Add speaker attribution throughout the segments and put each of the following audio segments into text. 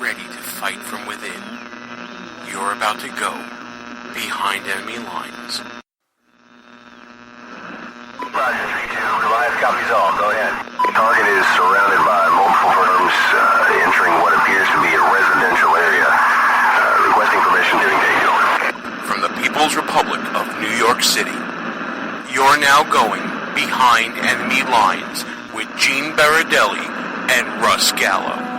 Speaker 1: ready to fight from within. You're about to go behind enemy lines.
Speaker 2: Roger, 3-2. Goliath copies all. Go ahead. Target is surrounded by multiple firms entering what appears to be a residential area. Requesting permission to engage.
Speaker 1: From the People's Republic of New York City, you're now going behind enemy lines with Gene Baradelli and Russ Gallo.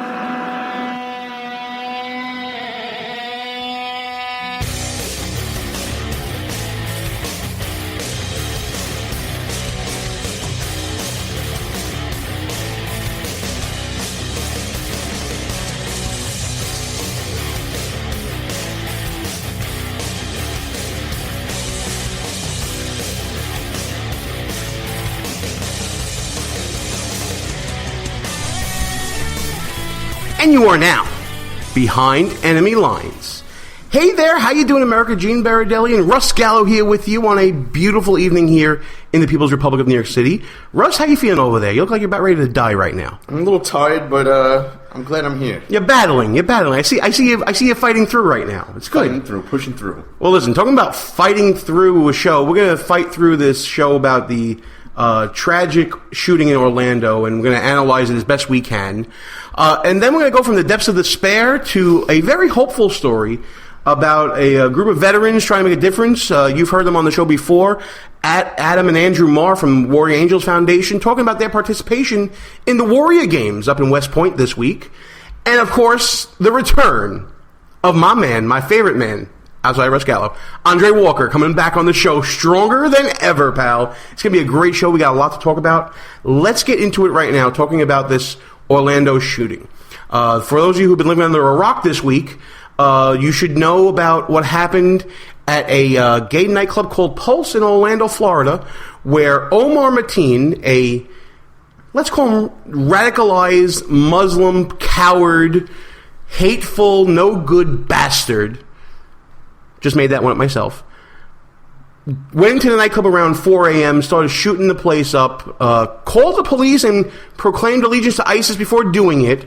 Speaker 3: And you are now behind enemy lines. Hey there, how you doing, America? Gene Baradelli and Russ Gallo here with you on a beautiful evening here in the People's Republic of New York City. Russ, how you feeling over there? You look like you're about ready to die right now.
Speaker 4: I'm a little tired, but I'm glad I'm here.
Speaker 3: You're battling. I see you fighting through right now. It's good.
Speaker 4: Fighting through, pushing through.
Speaker 3: Well, listen, talking about fighting through a show, we're going to fight through this show about the tragic shooting in Orlando, and we're going to analyze it as best we can. And then we're going to go from the depths of despair to a very hopeful story about a group of veterans trying to make a difference. You've heard them on the show before, Adam and Andrew Marr from Warrior Angels Foundation, talking about their participation in the Warrior Games up in West Point this week. And, of course, the return of my man, my favorite man, outside Russ Gallo, Andre Walker, coming back on the show stronger than ever, pal. It's going to be a great show. We got a lot to talk about. Let's get into it right now, talking about this Orlando shooting. For those of you who've been living under a rock this week, you should know about what happened at a gay nightclub called Pulse in Orlando, Florida, where Omar Mateen, a, let's call him radicalized Muslim coward, hateful, no good bastard, just made that one up myself, went into the nightclub around 4 a.m., started shooting the place up, called the police and proclaimed allegiance to ISIS before doing it.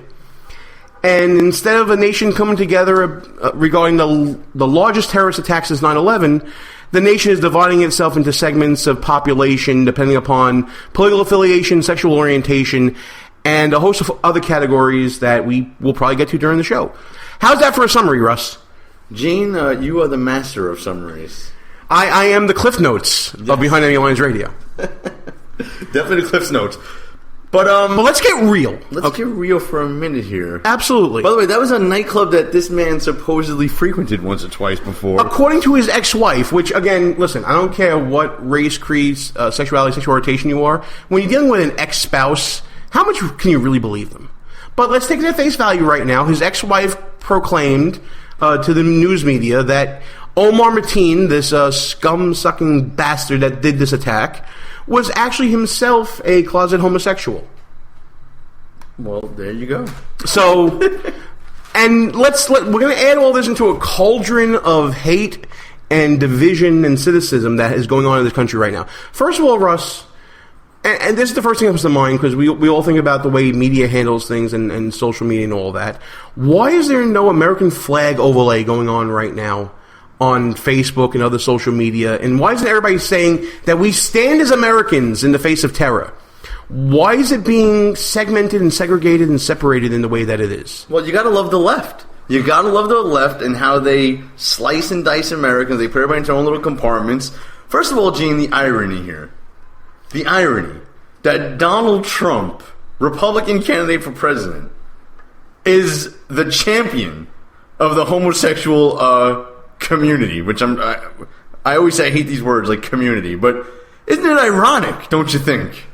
Speaker 3: And instead of a nation coming together regarding the largest terrorist attack since 9/11, the nation is dividing itself into segments of population depending upon political affiliation, sexual orientation, and a host of other categories that we will probably get to during the show. How's that for a summary, Russ?
Speaker 4: Gene, you are the master of summaries.
Speaker 3: I am the Cliff Notes of Behind Enemy Lines Radio.
Speaker 4: Definitely the Cliff Notes. But
Speaker 3: let's get real.
Speaker 4: Let's get real for a minute here.
Speaker 3: Absolutely.
Speaker 4: By the way, that was a nightclub that this man supposedly frequented once or twice before.
Speaker 3: According to his ex-wife, which, again, listen, I don't care what race, creed, sexuality, sexual orientation you are. When you're dealing with an ex-spouse, how much can you really believe them? But let's take it at face value right now. His ex-wife proclaimed to the news media that Omar Mateen, this scum-sucking bastard that did this attack, was actually himself a closet homosexual.
Speaker 4: Well, there you go.
Speaker 3: So, and we're going to add all this into a cauldron of hate and division and cynicism that is going on in this country right now. First of all, Russ, and this is the first thing that comes to mind because we all think about the way media handles things and social media and all that. Why is there no American flag overlay going on right now on Facebook and other social media? And why isn't everybody saying that we stand as Americans in the face of terror? Why is it being segmented and segregated and separated in the way that it is?
Speaker 4: Well, you gotta love the left. You gotta love the left and how they slice and dice Americans. They put everybody into their own little compartments. First of all, Gene, the irony here. The irony that Donald Trump, Republican candidate for president, is the champion of the homosexual community, which I always say I hate these words like community, but isn't it ironic, don't you think?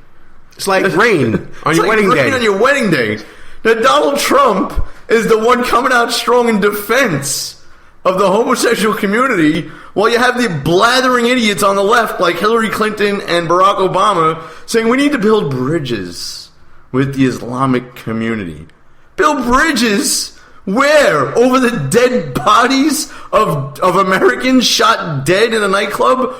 Speaker 3: It's like rain on your wedding day.
Speaker 4: On your wedding day. That Donald Trump is the one coming out strong in defense of the homosexual community while you have the blathering idiots on the left like Hillary Clinton and Barack Obama saying we need to build bridges with the Islamic community. Build bridges? Where? Over the dead bodies of Americans shot dead in a nightclub?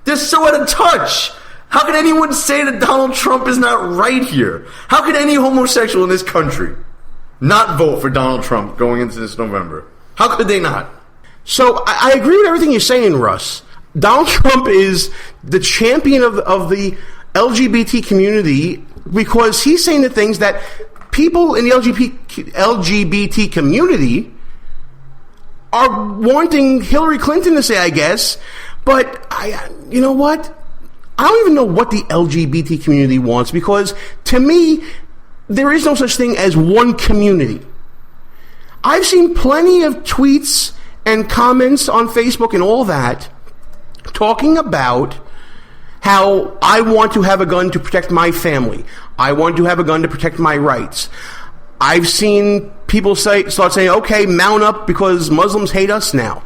Speaker 4: They're so out of touch. How can anyone say that Donald Trump is not right here? How can any homosexual in this country not vote for Donald Trump going into this November? How could they not?
Speaker 3: So I agree with everything you're saying, Russ. Donald Trump is the champion of the LGBT community because he's saying the things that people in the LGBT community are wanting Hillary Clinton to say, I guess. But you know what? I don't even know what the LGBT community wants because to me, there is no such thing as one community. I've seen plenty of tweets and comments on Facebook and all that talking about how I want to have a gun to protect my family. I want to have a gun to protect my rights. I've seen people start saying, okay, mount up because Muslims hate us now.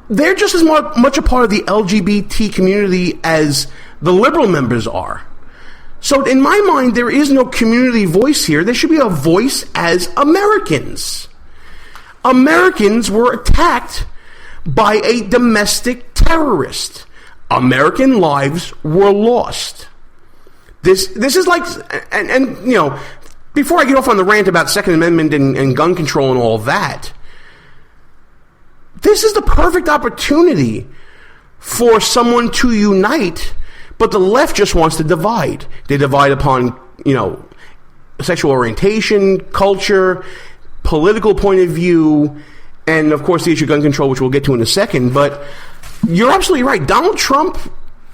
Speaker 3: They're just as much a part of the LGBT community as the liberal members are. So in my mind, there is no community voice here. There should be a voice as Americans. Americans were attacked by a domestic terrorist. American lives were lost. This is like, and you know, before I get off on the rant about Second Amendment and gun control and all that, this is the perfect opportunity for someone to unite, but the left just wants to divide. They divide upon, you know, sexual orientation, culture, political point of view, and of course the issue of gun control, which we'll get to in a second. But you're absolutely right. Donald Trump,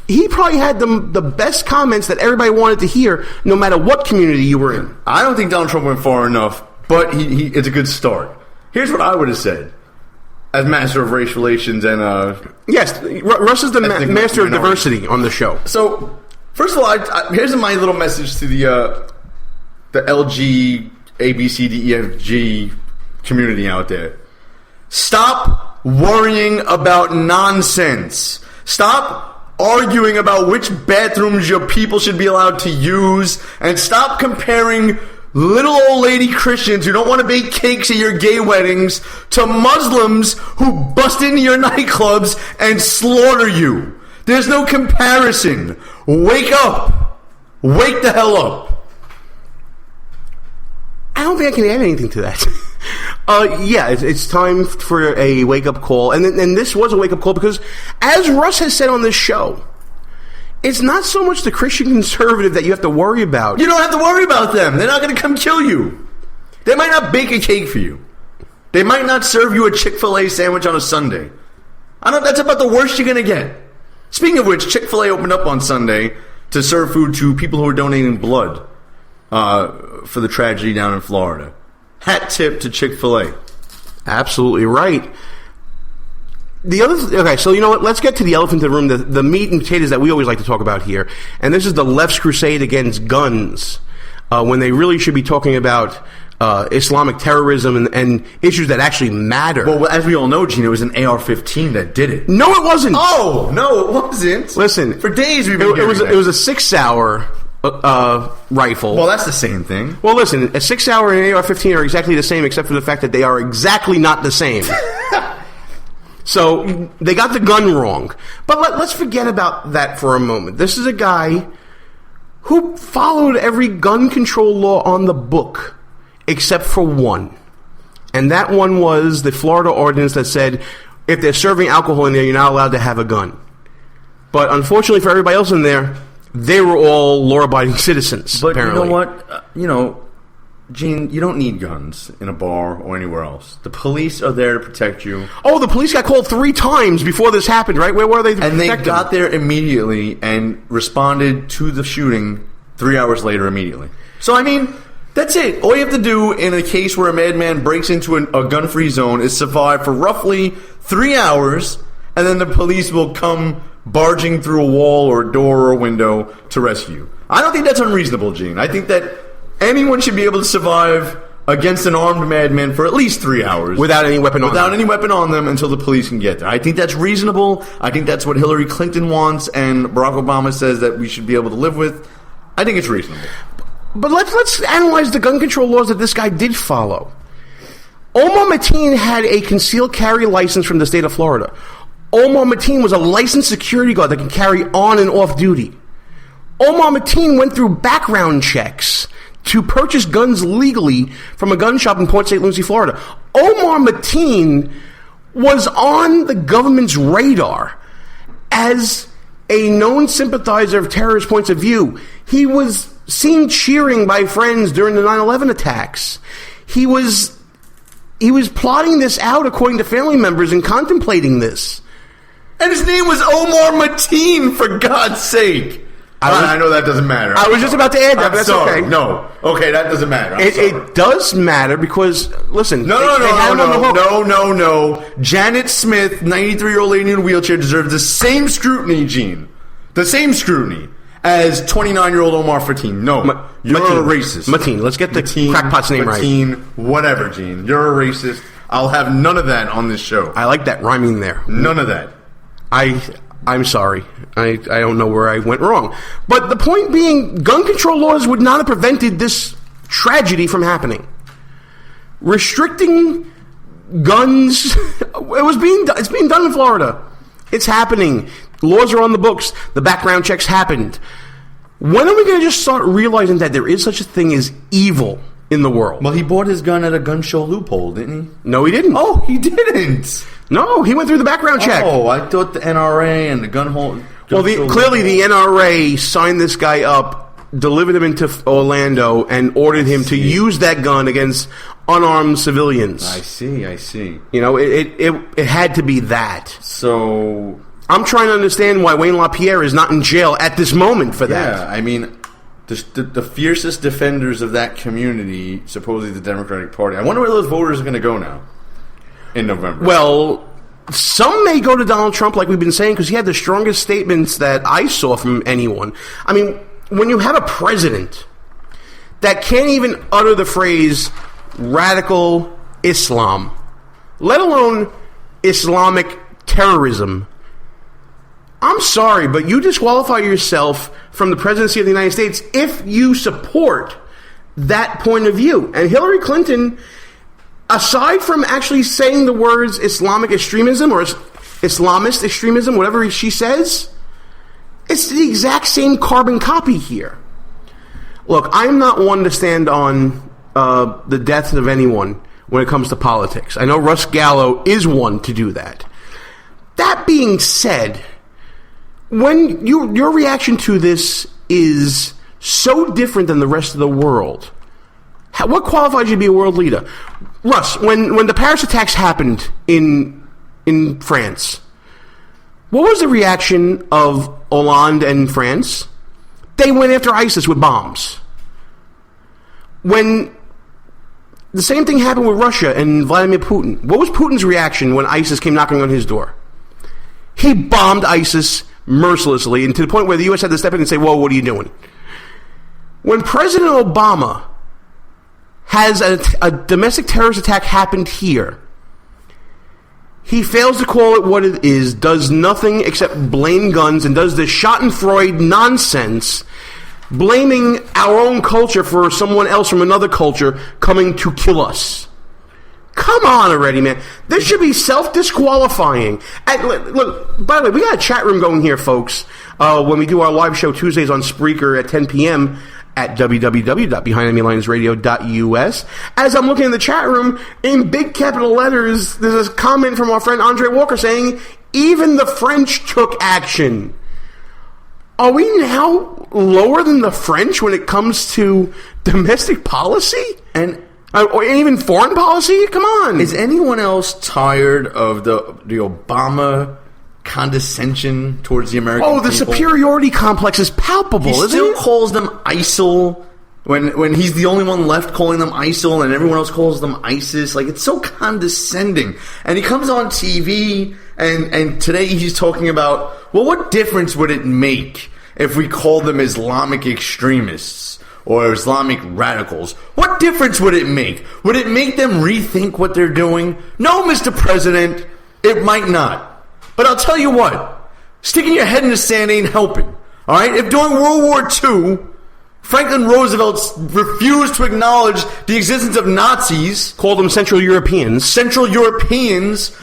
Speaker 3: he probably had the best comments that everybody wanted to hear, no matter what community you were in.
Speaker 4: I don't think Donald Trump went far enough, but it's a good start. Here's what I would have said as master of race relations and
Speaker 3: yes, Russ is the master of diversity on the show.
Speaker 4: So first of all, here's my little message to the LG ABCDEFG community out there. Stop worrying about nonsense. Stop arguing about which bathrooms your people should be allowed to use, and stop comparing little old lady Christians who don't want to bake cakes at your gay weddings to Muslims who bust into your nightclubs and slaughter you. There's no comparison. Wake up. Wake the hell up.
Speaker 3: I don't think I can add anything to that. Yeah, it's time for a wake-up call. And this was a wake-up call because, as Russ has said on this show, it's not so much the Christian conservative that you have to worry about.
Speaker 4: You don't have to worry about them. They're not going to come kill you. They might not bake a cake for you. They might not serve you a Chick-fil-A sandwich on a Sunday. That's about the worst you're going to get. Speaking of which, Chick-fil-A opened up on Sunday to serve food to people who are donating blood for the tragedy down in Florida. Hat tip to Chick-fil-A.
Speaker 3: Absolutely right. Okay, so you know what? Let's get to the elephant in the room, the meat and potatoes that we always like to talk about here. And this is the left's crusade against guns, when they really should be talking about Islamic terrorism and issues that actually matter.
Speaker 4: Well, as we all know, Gene, it was an AR-15 that did it.
Speaker 3: No, it wasn't.
Speaker 4: Oh, no, it wasn't.
Speaker 3: Listen,
Speaker 4: for days we've been
Speaker 3: it was a 6-hour rifle.
Speaker 4: Well, that's the same thing.
Speaker 3: Well, listen, a 6-hour and an AR-15 are exactly the same, except for the fact that they are exactly not the same. So they got the gun wrong. But let's forget about that for a moment. This is a guy who followed every gun control law on the book, except for one. And that one was the Florida ordinance that said if they're serving alcohol in there, you're not allowed to have a gun. But unfortunately for everybody else in there, they were all law-abiding citizens,
Speaker 4: but
Speaker 3: apparently.
Speaker 4: You know what? Gene, you don't need guns in a bar or anywhere else. The police are there to protect you.
Speaker 3: Oh, the police got called 3 times before this happened, right? Where were they to protect them?
Speaker 4: And they got there immediately and responded to the shooting 3 hours later immediately. So, I mean, that's it. All you have to do in a case where a madman breaks into a gun-free zone is survive for roughly 3 hours, and then the police will come barging through a wall or a door or a window to rescue you. I don't think that's unreasonable, Gene. I think that anyone should be able to survive against an armed madman for at least 3 hours.
Speaker 3: Without any weapon on them.
Speaker 4: Without any weapon on them until the police can get there. I think that's reasonable. I think that's what Hillary Clinton wants and Barack Obama says that we should be able to live with. I think it's reasonable.
Speaker 3: But let's analyze the gun control laws that this guy did follow. Omar Mateen had a concealed carry license from the state of Florida. Omar Mateen was a licensed security guard that could carry on and off duty. Omar Mateen went through background checks to purchase guns legally from a gun shop in Port St. Lucie, Florida. Omar Mateen was on the government's radar as a known sympathizer of terrorist points of view. He was seen cheering by friends during the 9/11 attacks. He was plotting this out according to family members and contemplating this.
Speaker 4: And his name was Omar Mateen, for God's sake. I know that doesn't matter.
Speaker 3: I was just about to add that, but that's
Speaker 4: sorry.
Speaker 3: okay.
Speaker 4: No. Okay, that doesn't matter.
Speaker 3: It does matter because, listen.
Speaker 4: No. Janet Smith, 93-year-old lady in a wheelchair, deserves the same scrutiny, Gene. The same scrutiny as 29-year-old Omar Mateen. No. You're a racist.
Speaker 3: Mateen. Let's get the crackpot's name right.
Speaker 4: Mateen, whatever, Gene. You're a racist. I'll have none of that on this show.
Speaker 3: I like that rhyming there.
Speaker 4: None of that.
Speaker 3: I'm sorry. I don't know where I went wrong. But the point being, gun control laws would not have prevented this tragedy from happening. Restricting guns, it's being done in Florida. It's happening. Laws are on the books. The background checks happened. When are we going to just start realizing that there is such a thing as evil in the world?
Speaker 4: Well, he bought his gun at a gun show loophole, didn't he?
Speaker 3: No, he didn't.
Speaker 4: Oh, he didn't.
Speaker 3: No, he went through the background check.
Speaker 4: Oh, I thought the NRA and the gun hole.
Speaker 3: Clearly the NRA signed this guy up, delivered him into Orlando, and ordered him to use that gun against unarmed civilians.
Speaker 4: I see.
Speaker 3: You know, it had to be that.
Speaker 4: So
Speaker 3: I'm trying to understand why Wayne LaPierre is not in jail at this moment for that.
Speaker 4: Yeah, I mean, the fiercest defenders of that community, supposedly the Democratic Party. I wonder where those voters are going to go now in November.
Speaker 3: Well, some may go to Donald Trump, like we've been saying, because he had the strongest statements that I saw from anyone. I mean, when you have a president that can't even utter the phrase radical Islam, let alone Islamic terrorism, I'm sorry, but you disqualify yourself from the presidency of the United States if you support that point of view. And Hillary Clinton, aside from actually saying the words Islamic extremism or Islamist extremism, whatever she says, it's the exact same carbon copy here. Look, I'm not one to stand on the death of anyone when it comes to politics. I know Russ Gallo is one to do that. That being said, when your reaction to this is so different than the rest of the world, what qualifies you to be a world leader? Russ, when the Paris attacks happened in France, what was the reaction of Hollande and France? They went after ISIS with bombs. When the same thing happened with Russia and Vladimir Putin, what was Putin's reaction when ISIS came knocking on his door? He bombed ISIS mercilessly, and to the point where the U.S. had to step in and say, whoa, what are you doing? When President Obama has a domestic terrorist attack happened here, he fails to call it what it is, does nothing except blame guns, and does this schadenfreude nonsense, blaming our own culture for someone else from another culture coming to kill us. Come on already, man. This should be self-disqualifying. Look, by the way, we got a chat room going here, folks, when we do our live show Tuesdays on Spreaker at 10 p.m., at www.BehindEnemyLinesRadio.us. As I'm looking in the chat room, in big capital letters, there's a comment from our friend Andre Walker saying, even the French took action. Are we now lower than the French when it comes to domestic policy? Or even foreign policy? Come on.
Speaker 4: Is anyone else tired of the Obama condescension towards the American people?
Speaker 3: The superiority complex is palpable, isn't it? He
Speaker 4: still calls them ISIL when he's the only one left calling them ISIL and everyone else calls them ISIS. Like, it's so condescending. And he comes on TV and today he's talking about, well, what difference would it make if we called them Islamic extremists or Islamic radicals? What difference would it make? Would it make them rethink what they're doing? No, Mr. President, it might not. But I'll tell you what, sticking your head in the sand ain't helping. All right? If during World War II, Franklin Roosevelt refused to acknowledge the existence of Nazis,
Speaker 3: called them Central Europeans,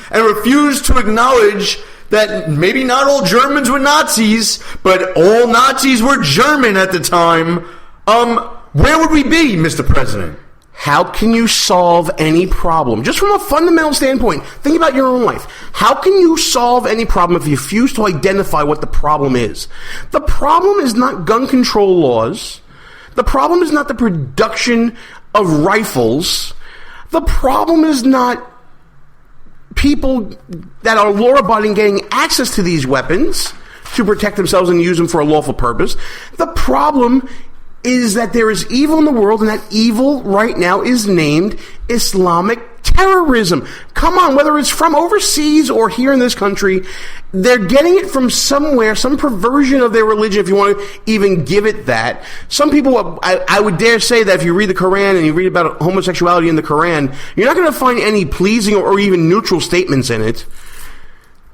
Speaker 4: and refused to acknowledge that maybe not all Germans were Nazis, but all Nazis were German at the time, where would we be, Mr. President?
Speaker 3: How can you solve any problem? Just from a fundamental standpoint, think about your own life. How can you solve any problem if you refuse to identify what the problem is? The problem is not gun control laws. The problem is not the production of rifles. The problem is not people that are law-abiding getting access to these weapons to protect themselves and use them for a lawful purpose. The problem is that there is evil in the world, and that evil right now is named Islamic terrorism. Come on, whether it's from overseas or here in this country, they're getting it from somewhere, some perversion of their religion, if you want to even give it that. Some people, I would dare say that if you read the Quran and you read about homosexuality in the Quran, you're not going to find any pleasing or even neutral statements in it.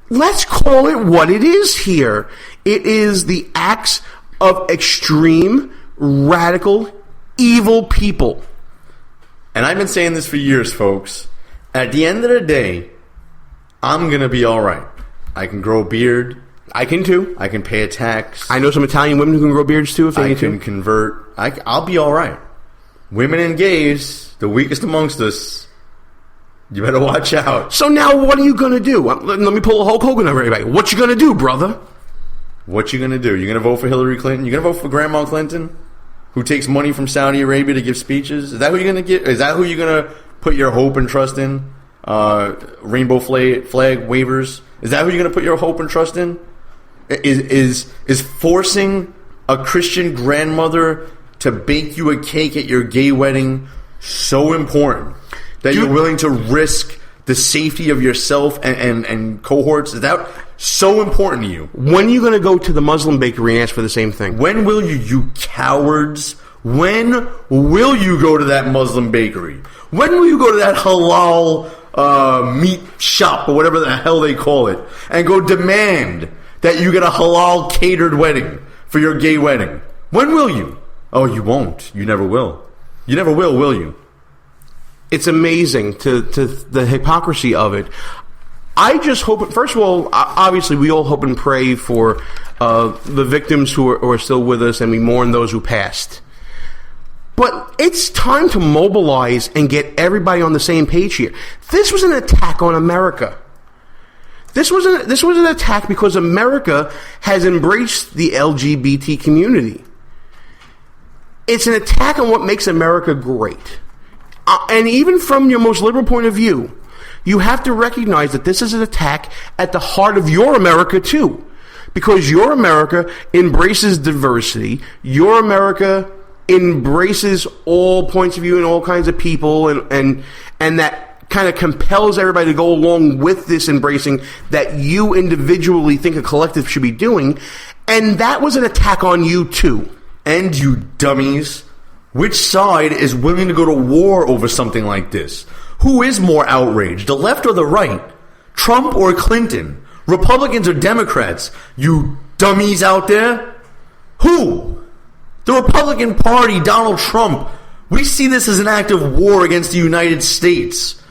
Speaker 3: Let's call it what it is here. It is the acts of extreme, radical, evil people.
Speaker 4: And I've been saying this for years, folks. At the end of the day, I'm going to be all right. I can grow a beard.
Speaker 3: I can too.
Speaker 4: I can pay a tax.
Speaker 3: I know some Italian women who can grow beards too if they
Speaker 4: I
Speaker 3: need
Speaker 4: can
Speaker 3: to.
Speaker 4: convert. I'll be all right. Women and gays, the weakest amongst us, you better watch out.
Speaker 3: So now what are you going to do? Let me pull a Hulk Hogan over everybody. What you going to do, brother?
Speaker 4: What you going to do? You going to vote for Hillary Clinton? You going to vote for Grandma Clinton, who takes money from Saudi Arabia to give speeches? Is that who you're going to get? Is that who you're going to put your hope and trust in? Rainbow flag waivers? Is that who you're going to put your hope and trust in? Is forcing a Christian grandmother to bake you a cake at your gay wedding so important that you're willing to risk the safety of yourself and cohorts? Is that so important to you?
Speaker 3: When are you going to go to the Muslim bakery and ask for the same thing?
Speaker 4: When will you cowards? When will you go to that Muslim bakery? When will you go to that halal meat shop or whatever the hell they call it and go demand that you get a halal catered wedding for your gay wedding? When will you? Oh, you won't. You never will. You never will you?
Speaker 3: It's amazing to the hypocrisy of it. I just hope, first of all, obviously we all hope and pray for the victims who are still with us, and we mourn those who passed. But it's time to mobilize and get everybody on the same page here. This was an attack on America. This was an attack because America has embraced the LGBT community. It's an attack on what makes America great. And even from your most liberal point of view, you have to recognize that this is an attack at the heart of your America too. Because your America embraces diversity. Your America embraces all points of view and all kinds of people, and that kind of compels everybody to go along with this embracing that you individually think a collective should be doing. And that was an attack on you too.
Speaker 4: And you dummies, which side is willing to go to war over something like this? Who is more outraged, the left or the right? Trump or Clinton? Republicans or Democrats? You dummies out there? Who? The Republican Party, Donald Trump. We see this as an act of war against the United States.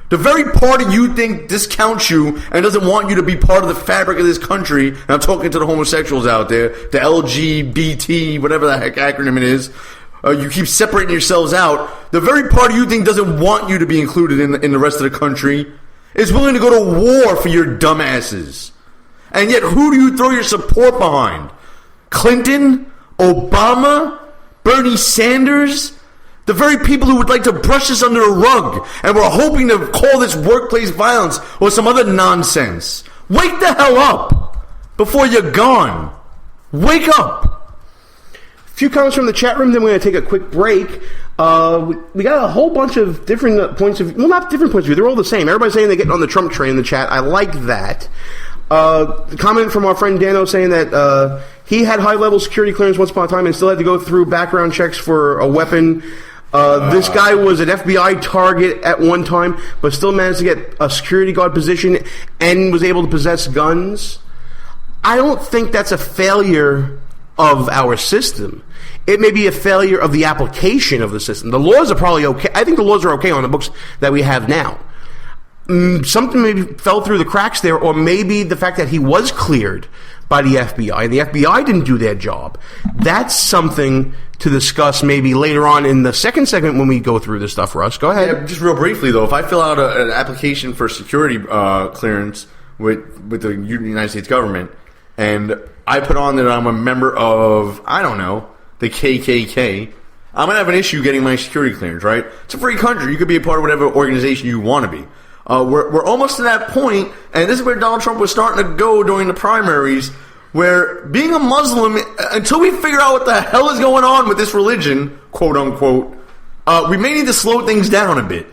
Speaker 4: The very party you think discounts you and doesn't want you to be part of the fabric of this country, and I'm talking to the homosexuals out there, the LGBT, whatever the heck acronym it is, you keep separating yourselves out. The very party you think doesn't want you to be included in the rest of the country is willing to go to war for your dumbasses. And yet, who do you throw your support behind? Clinton? Obama? Bernie Sanders? The very people who would like to brush this under the rug and were hoping to call this workplace violence or some other nonsense. Wake the hell up before you're gone. Wake up.
Speaker 3: A few comments from the chat room, then we're going to take a quick break. We got a whole bunch of different points of view. Well, not different points of view. They're all the same. Everybody's saying they're getting on the Trump train in the chat. I like that. The comment from our friend Dano saying that he had high-level security clearance once upon a time and still had to go through background checks for a weapon. This guy was an FBI target at one time, but still managed to get a security guard position and was able to possess guns. I don't think that's a failure of our system. It may be a failure of the application of the system. The laws are probably okay. I think the laws are okay on the books that we have now. Something maybe fell through the cracks there, or maybe the fact that he was cleared by the FBI, and the FBI didn't do their job. That's something to discuss maybe later on in the second segment when we go through this stuff, Russ. Go ahead.
Speaker 4: Yeah, just real briefly, though, if I fill out an application for security clearance with the United States government, and I put on that I'm a member of, I don't know, the KKK, I'm going to have an issue getting my security clearance, right? It's a free country. You could be a part of whatever organization you want to be. We're almost to that point, and this is where Donald Trump was starting to go during the primaries, where being a Muslim, until we figure out what the hell is going on with this religion, quote unquote, we may need to slow things down a bit.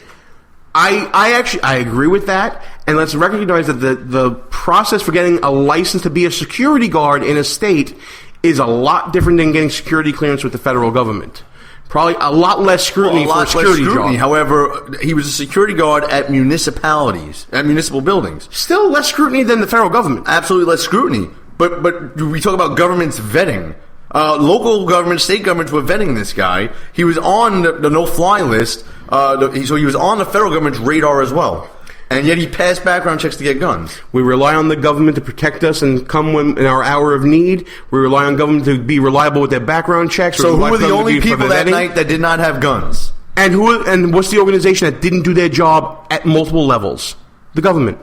Speaker 3: I agree with that, and let's recognize that the process for getting a license to be a security guard in a state is a lot different than getting security clearance with the federal government. Probably a lot less scrutiny for a security job.
Speaker 4: However, he was a security guard at municipalities, at municipal buildings.
Speaker 3: Still less scrutiny than the federal government.
Speaker 4: Absolutely less scrutiny. But we talk about governments vetting. Local governments, state governments were vetting this guy. He was on the no-fly list, so he was on the federal government's radar as well. And yet he passed background checks to get guns.
Speaker 3: We rely on the government to protect us and come when in our hour of need. We rely on government to be reliable with their background checks.
Speaker 4: So who were the only people that night that did not have guns?
Speaker 3: And what's the organization that didn't do their job at multiple levels? The government.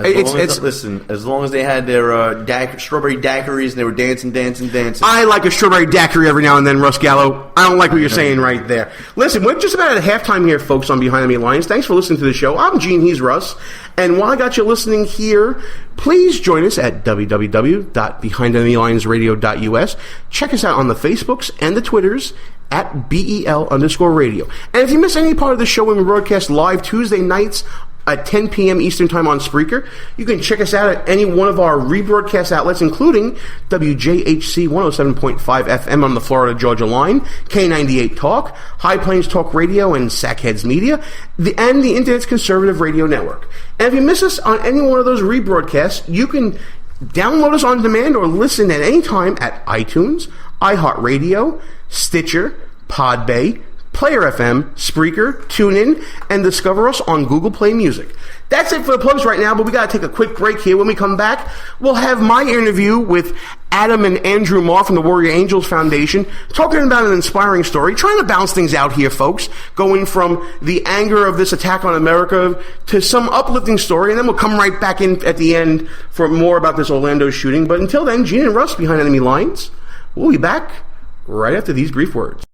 Speaker 4: Listen, as long as they had their strawberry daiquiris and they were dancing.
Speaker 3: I like a strawberry daiquiri every now and then, Russ Gallo. I don't like what you're saying right there. Listen, we're just about at halftime here, folks, on Behind Enemy Lines. Thanks for listening to the show. I'm Gene, he's Russ. And while I got you listening here, please join us at www.BehindEnemyLinesRadio.us. Check us out on the Facebooks and the Twitters at BEL_radio. And if you miss any part of the show when we broadcast live Tuesday nights at 10 p.m. Eastern Time on Spreaker, you can check us out at any one of our rebroadcast outlets, including WJHC 107.5 FM on the Florida-Georgia line, K98 Talk, High Plains Talk Radio, and Sackheads Media, and the Internet's Conservative Radio Network. And if you miss us on any one of those rebroadcasts, you can download us on demand or listen at any time at iTunes, iHeartRadio, Stitcher, Podbay, Player FM, Spreaker, TuneIn, and discover us on Google Play Music. That's it for the plugs right now, but we got to take a quick break here. When we come back, we'll have my interview with Adam and Andrew Marr from the Warrior Angels Foundation, talking about an inspiring story, trying to balance things out here, folks, going from the anger of this attack on America to some uplifting story, and then we'll come right back in at the end for more about this Orlando shooting. But until then, Gene and Russ Behind Enemy Lines. We'll be back right after these brief words.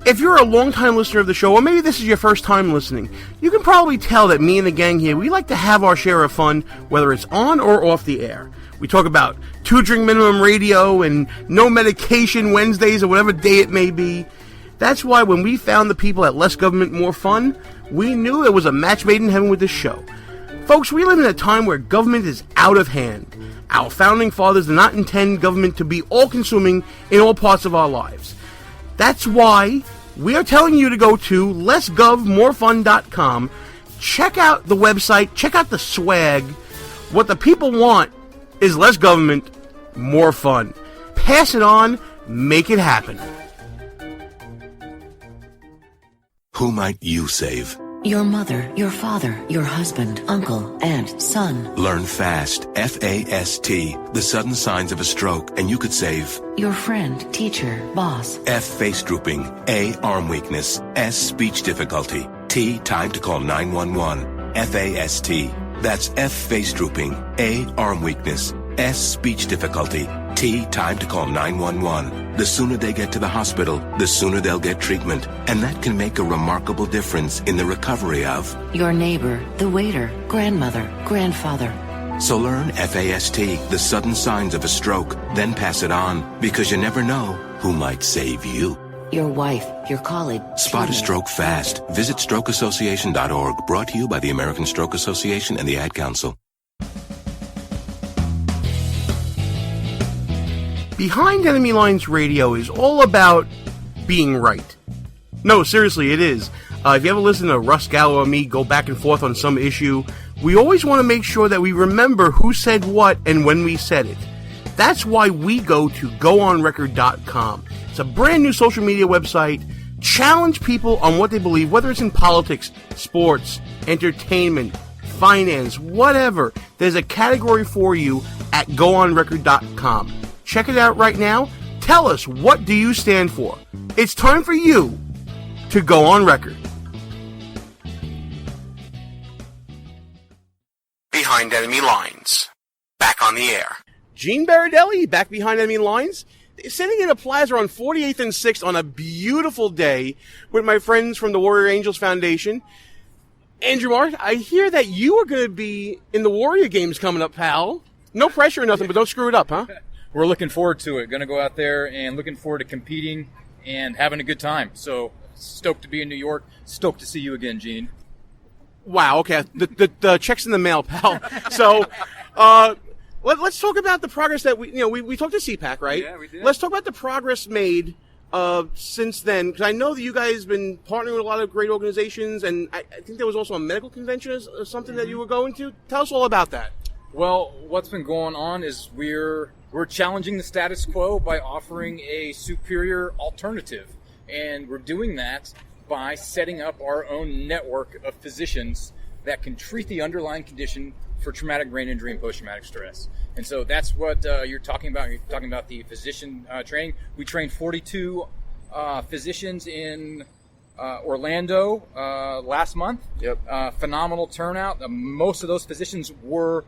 Speaker 3: If you're a long-time listener of the show, or maybe this is your first time listening, you can probably tell that me and the gang here, we like to have our share of fun, whether it's on or off the air. We talk about 2-drink minimum radio and no medication Wednesdays or whatever day it may be. That's why when we found the people at Less Government, More Fun, we knew it was a match made in heaven with this show. Folks, we live in a time where government is out of hand. Our founding fathers did not intend government to be all-consuming in all parts of our lives. That's why we are telling you to go to lessgovmorefun.com. Check out the website. Check out the swag. What the people want is less government, more fun. Pass it on. Make it happen.
Speaker 5: Who might you save?
Speaker 6: Your mother, your father, your husband, uncle, aunt, son.
Speaker 5: Learn FAST, F-A-S-T, the sudden signs of a stroke, and you could save.
Speaker 6: Your friend, teacher, boss.
Speaker 5: F, face drooping. A, arm weakness. S, speech difficulty. T, time to call 911. F-A-S-T. That's F, face drooping. A, arm weakness. S, speech difficulty. T, time to call 911. The sooner they get to the hospital, the sooner they'll get treatment. And that can make a remarkable difference in the recovery of
Speaker 6: your neighbor, the waiter, grandmother, grandfather.
Speaker 5: So learn FAST, the sudden signs of a stroke, then pass it on, because you never know who might save you.
Speaker 6: Your wife, your colleague.
Speaker 5: Spot a stroke fast. Visit strokeassociation.org, brought to you by the American Stroke Association and the Ad Council.
Speaker 3: Behind Enemy Lines Radio is all about being right. No, seriously, it is. If you ever listen to Russ Gallo or me go back and forth on some issue, we always want to make sure that we remember who said what and when we said it. That's why we go to GoOnRecord.com. It's a brand new social media website. Challenge people on what they believe, whether it's in politics, sports, entertainment, finance, whatever. There's a category for you at goonrecord.com. Check it out right now. Tell us, what do you stand for? It's time for you to go on record.
Speaker 1: Behind Enemy Lines. Back on the air.
Speaker 3: Gene Baradelli, back behind enemy lines, sitting in a plaza on 48th and 6th on a beautiful day with my friends from the Warrior Angels Foundation. Andrew Mark, I hear that you are going to be in the Warrior games coming up, pal. No pressure or nothing, but don't screw it up, huh?
Speaker 7: We're looking forward to it. Going to go out there and looking forward to competing and having a good time. So stoked to be in New York. Stoked to see you again, Gene.
Speaker 3: Wow, okay. The check's in the mail, pal. So, let's talk about the progress that we talked to CPAC, right?
Speaker 7: Yeah, we did.
Speaker 3: Let's talk about the progress made since then, because I know that you guys have been partnering with a lot of great organizations, and I think there was also a medical convention or something that you were going to. Tell us all about that.
Speaker 7: Well, what's been going on is we're challenging the status quo by offering a superior alternative, and we're doing that by setting up our own network of physicians that can treat the underlying condition for traumatic brain injury and post-traumatic stress. And so that's what you're talking about. You're talking about the physician training. We trained 42 physicians in Orlando last month.
Speaker 4: Yep.
Speaker 7: Phenomenal turnout. Most of those physicians were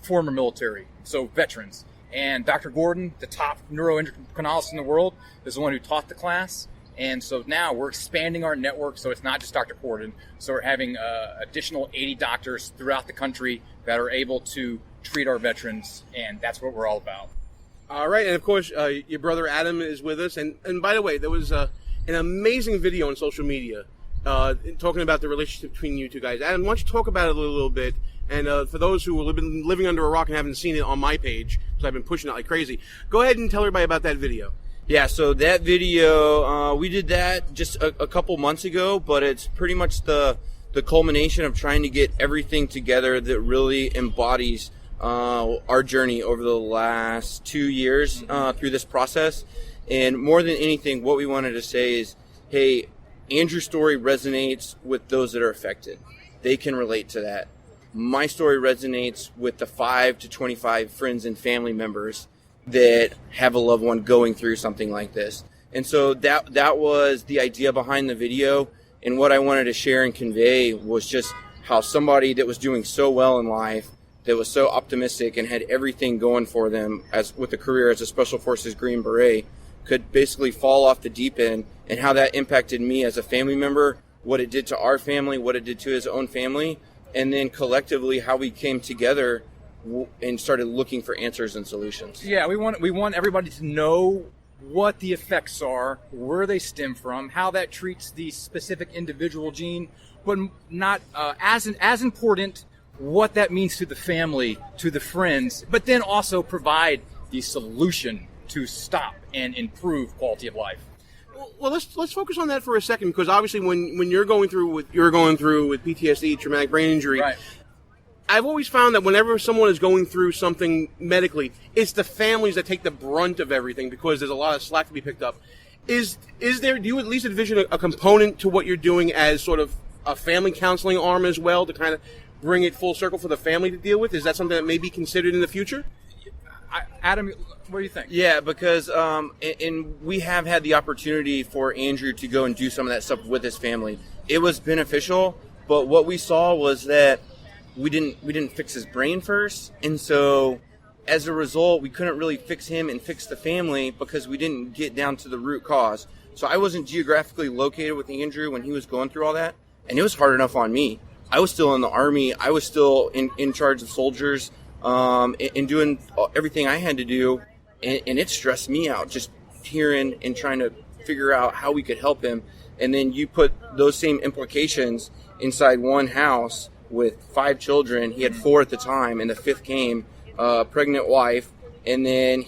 Speaker 7: former military, so veterans. And Dr. Gordon, the top neuroendocrinologist in the world, is the one who taught the class. And so now we're expanding our network, so it's not just Dr. Gordon. So we're having additional 80 doctors throughout the country that are able to treat our veterans, and that's what we're all about.
Speaker 3: All right, and of course, your brother Adam is with us. And by the way, there was an amazing video on social media talking about the relationship between you two guys. Adam, why don't you talk about it a little bit? And for those who have been living under a rock and haven't seen it on my page, because I've been pushing it like crazy, go ahead and tell everybody about that video.
Speaker 8: Yeah, so that video, we did that just a couple months ago, but it's pretty much the culmination of trying to get everything together that really embodies our journey over the last 2 years through this process. And more than anything, what we wanted to say is, hey, Andrew's story resonates with those that are affected. They can relate to that. My story resonates with the 5 to 25 friends and family members that have a loved one going through something like this. And so that was the idea behind the video. And what I wanted to share and convey was just how somebody that was doing so well in life, that was so optimistic and had everything going for them as with a career as a Special Forces Green Beret, could basically fall off the deep end, and how that impacted me as a family member, what it did to our family, what it did to his own family, and then collectively how we came together and started looking for answers and solutions.
Speaker 7: Yeah, we want everybody to know what the effects are, where they stem from, how that treats the specific individual gene, but not as important, what that means to the family, to the friends, but then also provide the solution to stop and improve quality of life.
Speaker 3: Well, let's focus on that for a second, because obviously when you're going through with PTSD, traumatic brain injury,
Speaker 7: Right.
Speaker 3: I've always found that whenever someone is going through something medically, it's the families that take the brunt of everything, because there's a lot of slack to be picked up. Do you at least envision a component to what you're doing as sort of a family counseling arm as well, to kind of bring it full circle for the family to deal with? Is that something that may be considered in the future?
Speaker 7: Adam, what do you think?
Speaker 8: Yeah, because and we have had the opportunity for Andrew to go and do some of that stuff with his family. It was beneficial, but what we saw was that we didn't fix his brain first, and so as a result, we couldn't really fix him and fix the family because we didn't get down to the root cause. So I wasn't geographically located with Andrew when he was going through all that, and it was hard enough on me. I was still in the Army. I was still in charge of soldiers, and doing everything I had to do, and it stressed me out just hearing and trying to figure out how we could help him. And then you put those same implications inside one house with 5 children. He had 4 at the time, and the 5th came, pregnant wife, and then,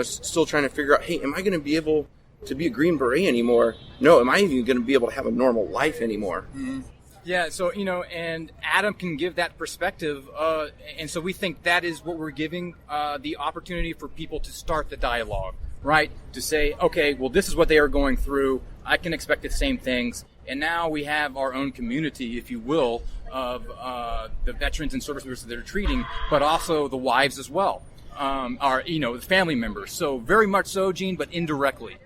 Speaker 8: still trying to figure out, hey, am I going to be able to be a Green Beret anymore? No, am I even going to be able to have a normal life anymore?
Speaker 7: Mm-hmm. Yeah, so, and Adam can give that perspective, and so we think that is what we're giving, the opportunity for people to start the dialogue, right? To say, okay, well, this is what they are going through. I can expect the same things, And now we have our own community, if you will, of the veterans and service members that are treating, but also the wives as well, the family members. So very much so, Gene, but indirectly.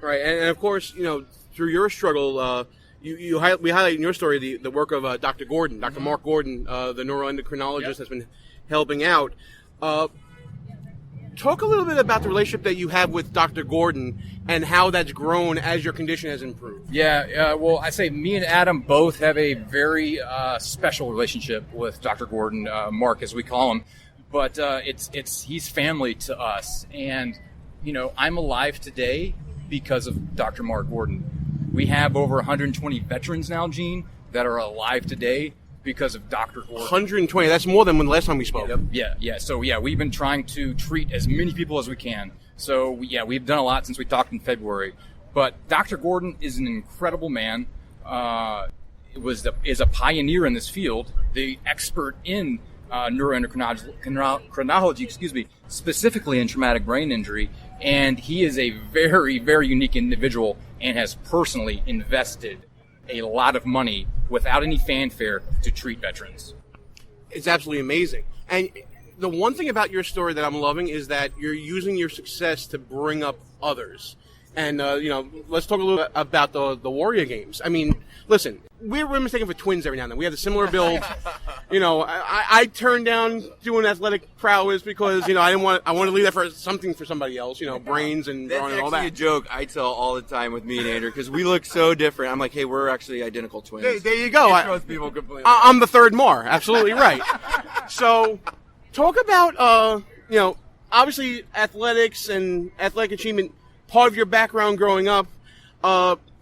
Speaker 3: Right, and of course, through your struggle, we highlight in your story the work of Dr. Gordon, Dr. Mark Gordon, the neuroendocrinologist that's been helping out. Talk a little bit about the relationship that you have with Dr. Gordon and how that's grown as your condition has improved.
Speaker 7: Yeah, well, I say me and Adam both have a very special relationship with Dr. Gordon, Mark as we call him, but he's family to us, and I'm alive today because of Dr. Mark Gordon. We have over 120 veterans now, Gene, that are alive today because of Dr. Gordon.
Speaker 3: 120, that's more than when the last time we spoke.
Speaker 7: Yeah. So, we've been trying to treat as many people as we can. So, we've done a lot since we talked in February. But Dr. Gordon is an incredible man. Is a pioneer in this field, the expert in neuroendocrinology, specifically in traumatic brain injury. And he is a very, very unique individual and has personally invested a lot of money without any fanfare to treat veterans.
Speaker 3: It's absolutely amazing. And the one thing about your story that I'm loving is that you're using your success to bring up others. And, let's talk a little bit about the Warrior Games. I mean, listen, we're mistaken for twins every now and then. We have a similar build. I turned down doing athletic prowess because, I wanted to leave that for something for somebody else, brains and
Speaker 8: That's
Speaker 3: all that.
Speaker 8: a joke I tell all the time with me and Andrew because we look so different. I'm like, hey, we're actually identical twins.
Speaker 3: There you go.
Speaker 8: It throws people completely.
Speaker 3: I'm the third Mar. Absolutely right. So, talk about, obviously athletics and athletic achievement, part of your background growing up.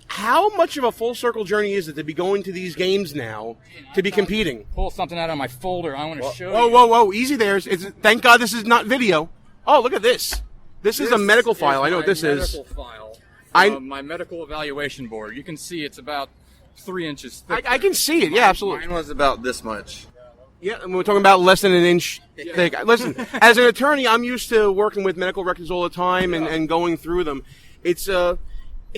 Speaker 3: How much of a full circle journey is it to be going to these games now, to be competing?
Speaker 7: Pull something out of my folder. I want to show you.
Speaker 3: Whoa, easy there. Thank God this is not video. Oh, look at this. This is a medical file. I know what this is.
Speaker 7: Medical file. My medical evaluation board. You can see it's about 3 inches thick.
Speaker 3: I can see it. Yeah, absolutely.
Speaker 8: Mine was about this much.
Speaker 3: Yeah, and we're talking about less than an inch thick. Listen, as an attorney, I'm used to working with medical records all the time and going through them. It's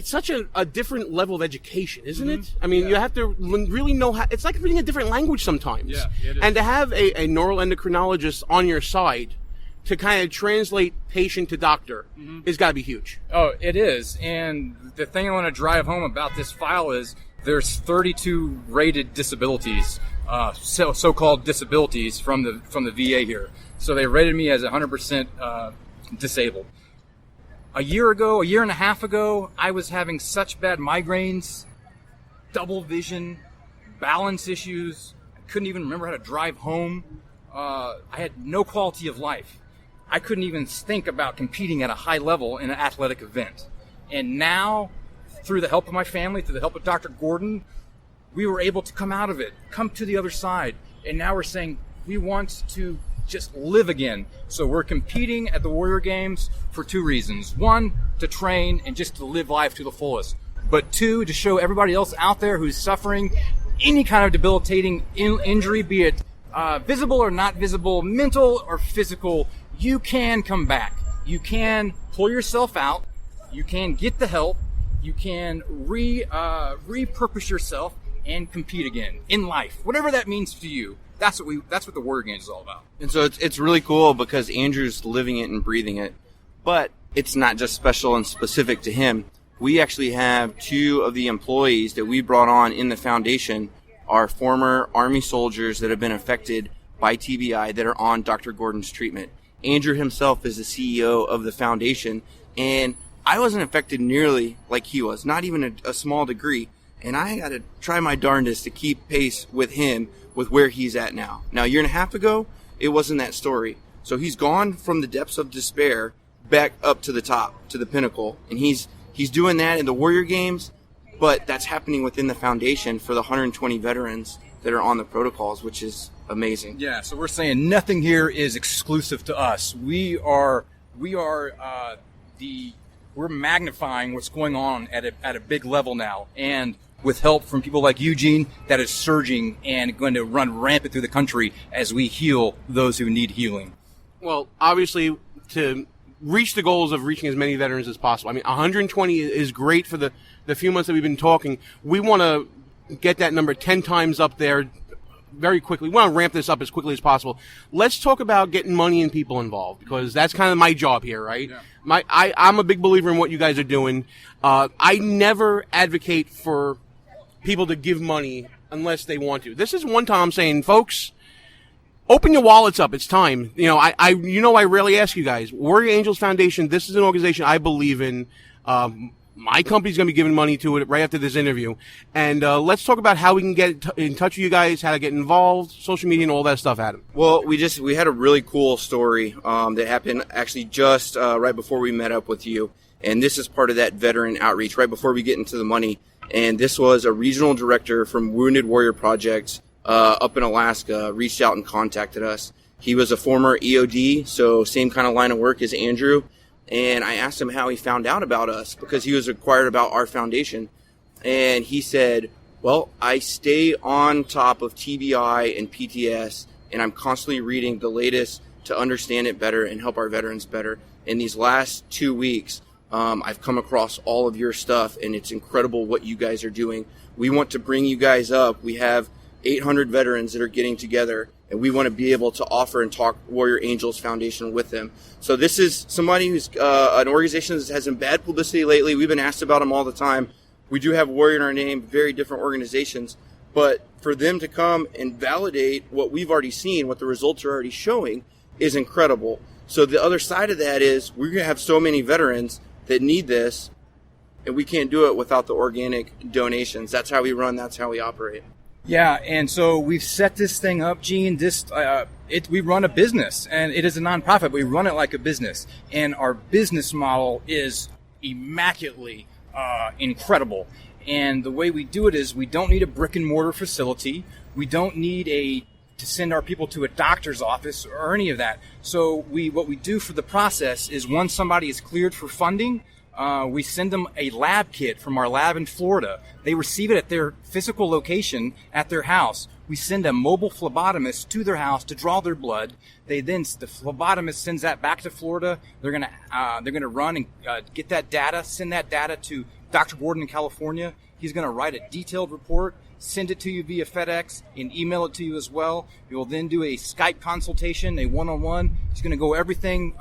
Speaker 3: such a different level of education, isn't it? I mean, you have to really know how. It's like reading a different language sometimes.
Speaker 7: Yeah, it is.
Speaker 3: And to have a neuroendocrinologist on your side to kind of translate patient to doctor has got to be huge.
Speaker 7: Oh, it is. And the thing I want to drive home about this file is there's 32 rated disabilities, so-called disabilities from the VA here. So they rated me as 100% disabled. A year and a half ago, I was having such bad migraines, double vision, balance issues. I couldn't even remember how to drive home. I had no quality of life. I couldn't even think about competing at a high level in an athletic event. And now, through the help of my family, through the help of Dr. Gordon, we were able to come out of it, come to the other side. And now we're saying we want to just live again. So we're competing at the Warrior Games for 2 reasons. 1, to train and just to live life to the fullest. But 2, to show everybody else out there who's suffering any kind of debilitating injury, be it visible or not visible, mental or physical, you can come back. You can pull yourself out. You can get the help. You can repurpose yourself and compete again in life, whatever that means to you. That's what the Warrior Games is all about.
Speaker 8: And so it's really cool because Andrew's living it and breathing it. But it's not just special and specific to him. We actually have 2 of the employees that we brought on in the foundation are former Army soldiers that have been affected by TBI that are on Dr. Gordon's treatment. Andrew himself is the CEO of the foundation, and I wasn't affected nearly like he was, not even a small degree. And I got to try my darndest to keep pace with him with where he's at now. Now, a year and a half ago, it wasn't that story. So he's gone from the depths of despair back up to the top, to the pinnacle. And he's doing that in the Warrior Games, but that's happening within the foundation for the 120 veterans that are on the protocols, which is amazing.
Speaker 7: Yeah, so we're saying nothing here is exclusive to us. We're magnifying what's going on at a big level now, and with help from people like Eugene, that is surging and going to run rampant through the country as we heal those who need healing.
Speaker 3: Well, obviously, to reach the goals of reaching as many veterans as possible. I mean, 120 is great for the few months that we've been talking. We want to get that number 10 times up there very quickly. We want to ramp this up as quickly as possible. Let's talk about getting money and people involved, because that's kind of my job here, right? Yeah. I'm a big believer in what you guys are doing. I never advocate for people to give money unless they want to. This is one time I'm saying, folks, open your wallets up. It's time. I rarely ask you guys. Warrior Angels Foundation, this is an organization I believe in. My company's going to be giving money to it right after this interview. And let's talk about how we can get in touch with you guys, how to get involved, social media, and all that stuff, Adam.
Speaker 8: Well, we had a really cool story that happened actually just right before we met up with you. And this is part of that veteran outreach right before we get into the money. And this was a regional director from Wounded Warrior Project up in Alaska reached out and contacted us. He was a former EOD, so same kind of line of work as Andrew. And I asked him how he found out about us, because he was inquired about our foundation. And he said, well, I stay on top of TBI and PTS, and I'm constantly reading the latest to understand it better and help our veterans better. In these last 2 weeks, I've come across all of your stuff, and it's incredible what you guys are doing. We want to bring you guys up. We have 800 veterans that are getting together, and we want to be able to offer and talk Warrior Angels Foundation with them. So this is somebody who's an organization that has some bad publicity lately. We've been asked about them all the time. We do have Warrior in our name, very different organizations. But for them to come and validate what we've already seen, what the results are already showing, is incredible. So the other side of that is we're going to have so many veterans that need this, and we can't do it without the organic donations. That's how we run. That's how we operate.
Speaker 7: Yeah, and so we've set this thing up, Gene. We run a business, and it is a nonprofit, but we run it like a business. And our business model is immaculately incredible. And the way we do it is we don't need a brick and mortar facility. We don't need to send our people to a doctor's office or any of that. So what we do for the process is once somebody is cleared for funding, we send them a lab kit from our lab in Florida. They receive it at their physical location at their house. We send a mobile phlebotomist to their house to draw their blood. The phlebotomist sends that back to Florida. They're gonna run and get that data, send that data to Dr. Gordon in California. He's gonna write a detailed report, send it to you via FedEx, and email it to you as well. We will then do a Skype consultation, a one-on-one. He's gonna go everything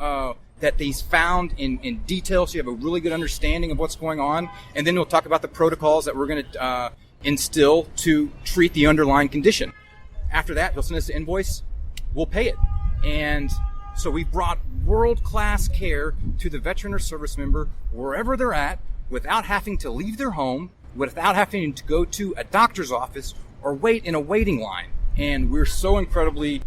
Speaker 7: that he's found in detail, so you have a really good understanding of what's going on. And then we'll talk about the protocols that we're going to instill to treat the underlying condition. After that, he'll send us an invoice. We'll pay it. And so we've brought world-class care to the veteran or service member wherever they're at, without having to leave their home, without having to go to a doctor's office or wait in a waiting line. And we're so incredibly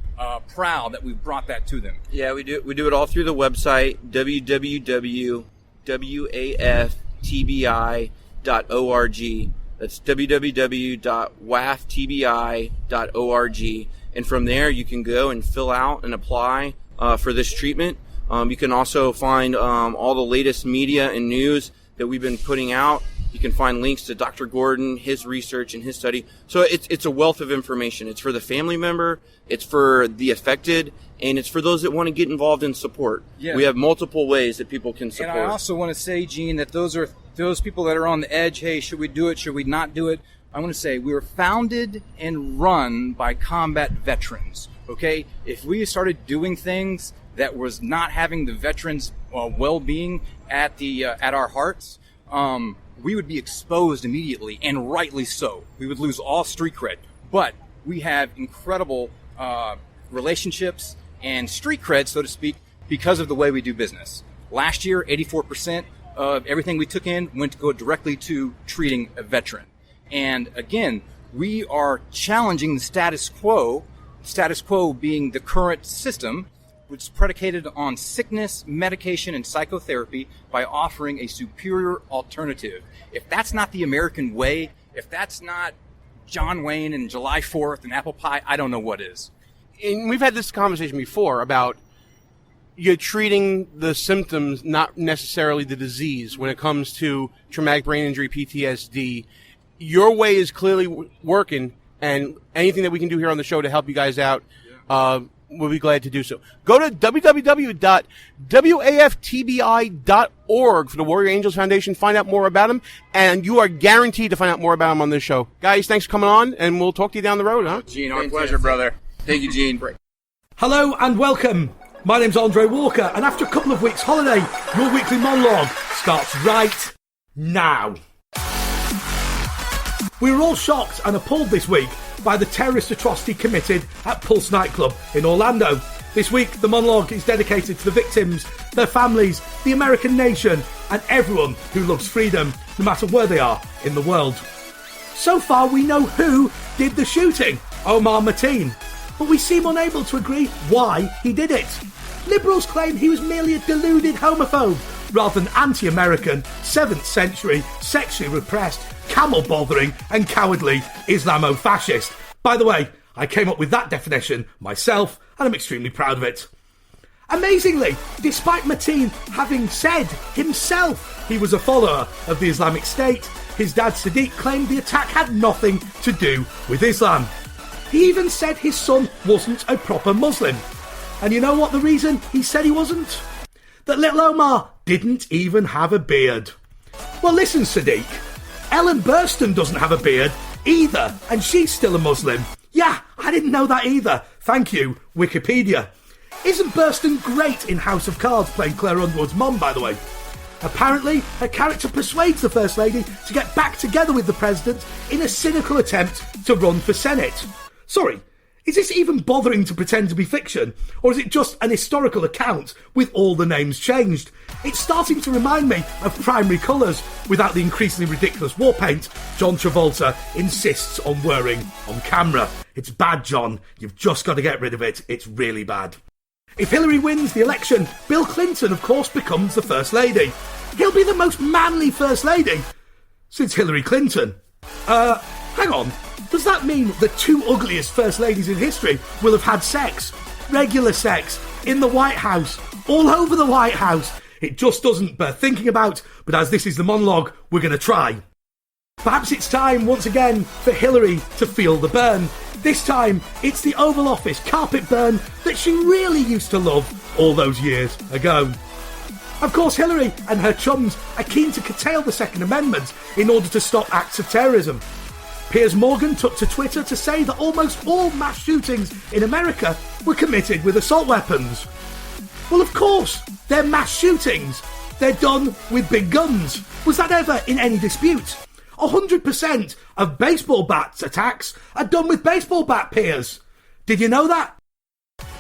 Speaker 7: proud that we've brought that to them.
Speaker 8: Yeah, we do it all through the website, www.waftbi.org. That's www.waftbi.org. And from there, you can go and fill out and apply for this treatment. You can also find all the latest media and news that we've been putting out. You can find links to Dr. Gordon, his research, and his study. So it's a wealth of information. It's for the family member, it's for the affected, and it's for those that want to get involved in support. Yeah. We have multiple ways that people can support.
Speaker 7: And I also want to say, Gene, that those people that are on the edge, hey, should we do it, should we not do it? I want to say we were founded and run by combat veterans, okay? If we started doing things that was not having the veterans' well-being at our hearts, we would be exposed immediately, and rightly so. We would lose all street cred. But we have incredible relationships and street cred, so to speak, because of the way we do business. Last year, 84% of everything we took in went to go directly to treating a veteran. And again, we are challenging the status quo being the current system, which is predicated on sickness, medication, and psychotherapy, by offering a superior alternative. If that's not the American way, if that's not John Wayne and July 4th and apple pie, I don't know what is.
Speaker 3: And we've had this conversation before about you're treating the symptoms, not necessarily the disease, when it comes to traumatic brain injury, PTSD. Your way is clearly working, and anything that we can do here on the show to help you guys out, we'll be glad to do so. Go to www.waftbi.org for the Warrior Angels Foundation. Find out more about them, and you are guaranteed to find out more about them on this show. Guys, thanks for coming on, and we'll talk to you down the road, huh?
Speaker 8: Gene, our pleasure, brother. Thank you, Gene.
Speaker 9: Hello and welcome. My name's Andre Walker, and after a couple of weeks' holiday, your weekly monologue starts right now. We were all shocked and appalled this week by the terrorist atrocity committed at Pulse nightclub in Orlando. This week, the monologue is dedicated to the victims, their families, the American nation, and everyone who loves freedom, no matter where they are in the world. So far, we know who did the shooting, Omar Mateen, but we seem unable to agree why he did it. Liberals claim he was merely a deluded homophobe, rather than anti-American, 7th century, sexually repressed, camel-bothering and cowardly Islamo-fascist. By the way, I came up with that definition myself, and I'm extremely proud of it. Amazingly, despite Mateen having said himself he was a follower of the Islamic State, his dad Sadiq claimed the attack had nothing to do with Islam. He even said his son wasn't a proper Muslim. And you know what the reason he said he wasn't? That little Omar didn't even have a beard. Well, listen, Sadiq. Ellen Burstyn doesn't have a beard either, and she's still a Muslim. Yeah, I didn't know that either. Thank you, Wikipedia. Isn't Burstyn great in House of Cards, playing Claire Underwood's mom, by the way? Apparently, her character persuades the First Lady to get back together with the President in a cynical attempt to run for Senate. Sorry, is this even bothering to pretend to be fiction? Or is it just an historical account with all the names changed? It's starting to remind me of Primary Colours without the increasingly ridiculous war paint John Travolta insists on wearing on camera. It's bad, John. You've just got to get rid of it. It's really bad. If Hillary wins the election, Bill Clinton, of course, becomes the First Lady. He'll be the most manly First Lady since Hillary Clinton. Hang on. Does that mean the two ugliest First Ladies in history will have had sex? Regular sex, in the White House, all over the White House. It just doesn't bear thinking about, but as this is the monologue, we're going to try. Perhaps it's time, once again, for Hillary to feel the burn. This time, it's the Oval Office carpet burn that she really used to love all those years ago. Of course, Hillary and her chums are keen to curtail the Second Amendment in order to stop acts of terrorism. Piers Morgan took to Twitter to say that almost all mass shootings in America were committed with assault weapons. Well, of course, they're mass shootings. They're done with big guns. Was that ever in any dispute? 100% of baseball bat attacks are done with baseball bat, Piers. Did you know that?